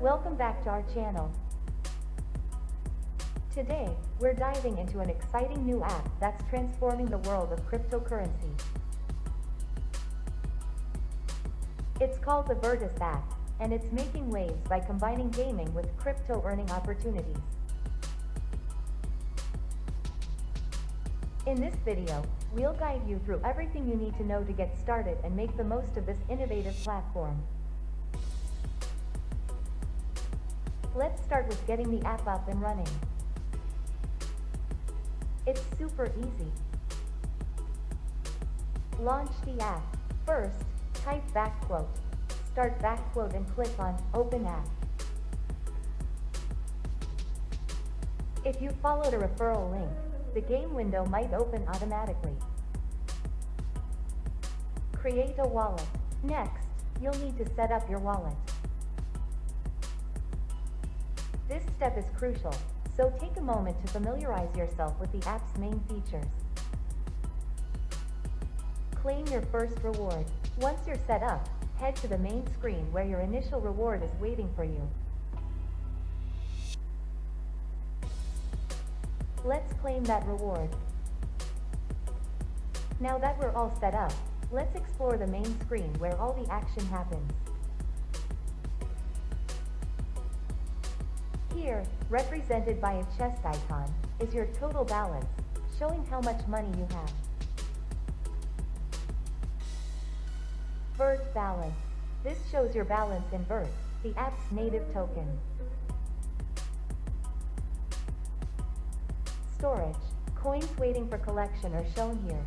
Welcome back to our channel. Today, we're diving into an exciting new app that's transforming the world of cryptocurrency. It's called the Vertus app, and it's making waves by combining gaming with crypto earning opportunities. In this video, we'll guide you through everything you need to know to get started and make the most of this innovative platform. Let's start with getting the app up and running. It's super easy. Launch the app. First, type backquote. Start backquote and click on Open App. If you followed a referral link, the game window might open automatically. Create a wallet. Next, you'll need to set up your wallet. This step is crucial, so take a moment to familiarize yourself with the app's main features. Claim your first reward. Once you're set up, head to the main screen where your initial reward is waiting for you. Let's claim that reward. Now that we're all set up, let's explore the main screen where all the action happens. Here, represented by a chest icon, is your total balance, showing how much money you have. Vert balance. This shows your balance in Vert, the app's native token. Storage. Coins waiting for collection are shown here.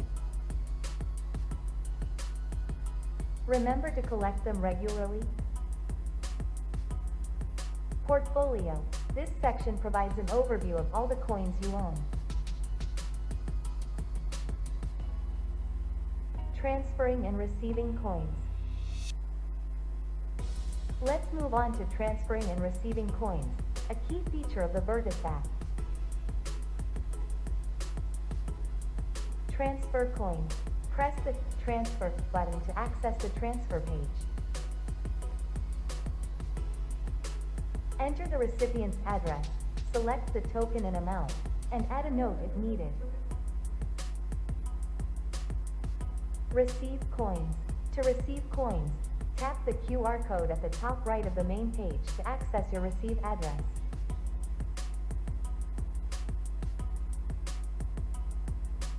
Remember to collect them regularly. Portfolio. This section provides an overview of all the coins you own. Transferring and receiving coins. Let's move on to transferring and receiving coins, a key feature of the Vertus app. Transfer coins. Press the Transfer button to access the transfer page. Enter the recipient's address, select the token and amount, and add a note if needed. Receive coins. To receive coins, tap the QR code at the top right of the main page to access your received address.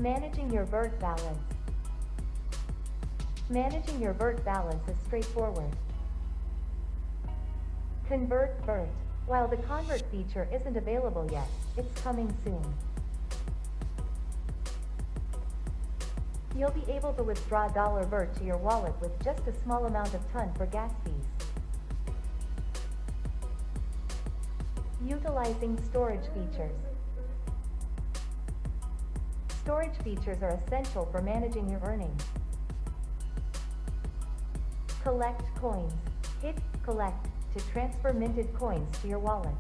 Managing your Vert balance. Managing your Vert balance is straightforward. Convert Vert. While the convert feature isn't available yet, it's coming soon. You'll be able to withdraw $Vert to your wallet with just a small amount of ton for gas fees. Utilizing storage features. Storage features are essential for managing your earnings. Collect coins. Hit Collect to transfer minted coins to your wallet.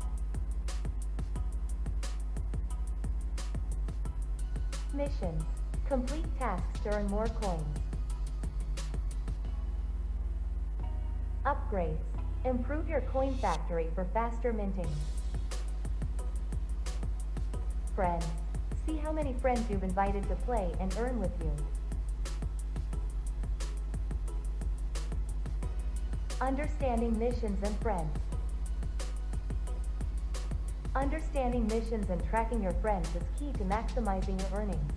Missions. Complete tasks to earn more coins. Upgrades. Improve your coin factory for faster minting. Friends. See how many friends you've invited to play and earn with you. Understanding missions and friends. Understanding missions and tracking your friends is key to maximizing your earnings.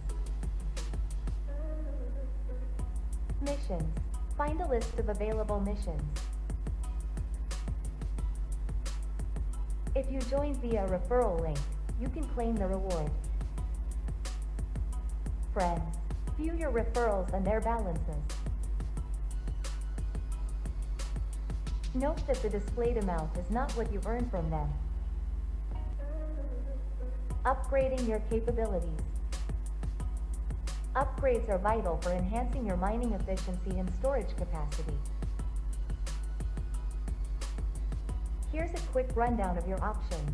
Missions. Find a list of available missions. If you join via a referral link, you can claim the reward. Friends. View your referrals and their balances. Note that the displayed amount is not what you earn from them. Upgrading your capabilities. Upgrades are vital for enhancing your mining efficiency and storage capacity. Here's a quick rundown of your options.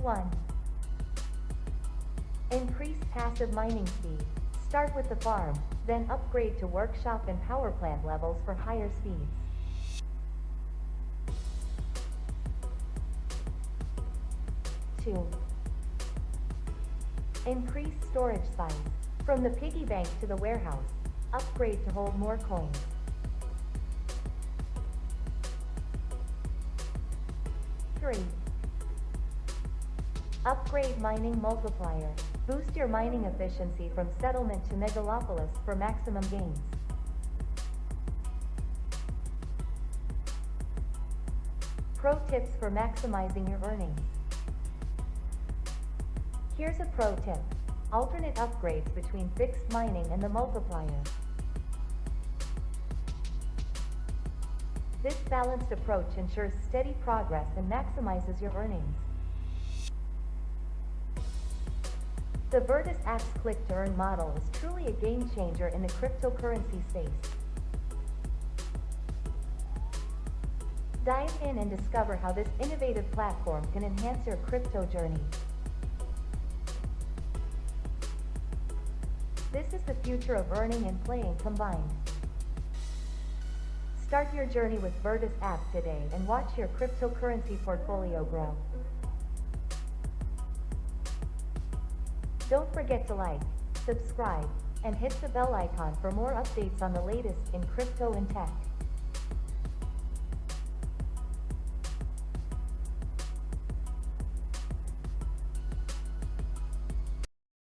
1. Increase passive mining speed. Start with the farm, then upgrade to workshop and power plant levels for higher speeds. 2. Increase storage size. From the piggy bank to the warehouse. Upgrade to hold more coins. 3. Upgrade mining multiplier. Boost your mining efficiency from settlement to megalopolis for maximum gains. Pro tips for maximizing your earnings. Here's a pro tip. Alternate upgrades between fixed mining and the multiplier. This balanced approach ensures steady progress and maximizes your earnings. The Vertus Axe click-to-earn model is truly a game changer in the cryptocurrency space. Dive in and discover how this innovative platform can enhance your crypto journey. This is the future of earning and playing combined. Start your journey with Vertus app today and watch your cryptocurrency portfolio grow. Don't forget to like, subscribe, and hit the bell icon for more updates on the latest in crypto and tech.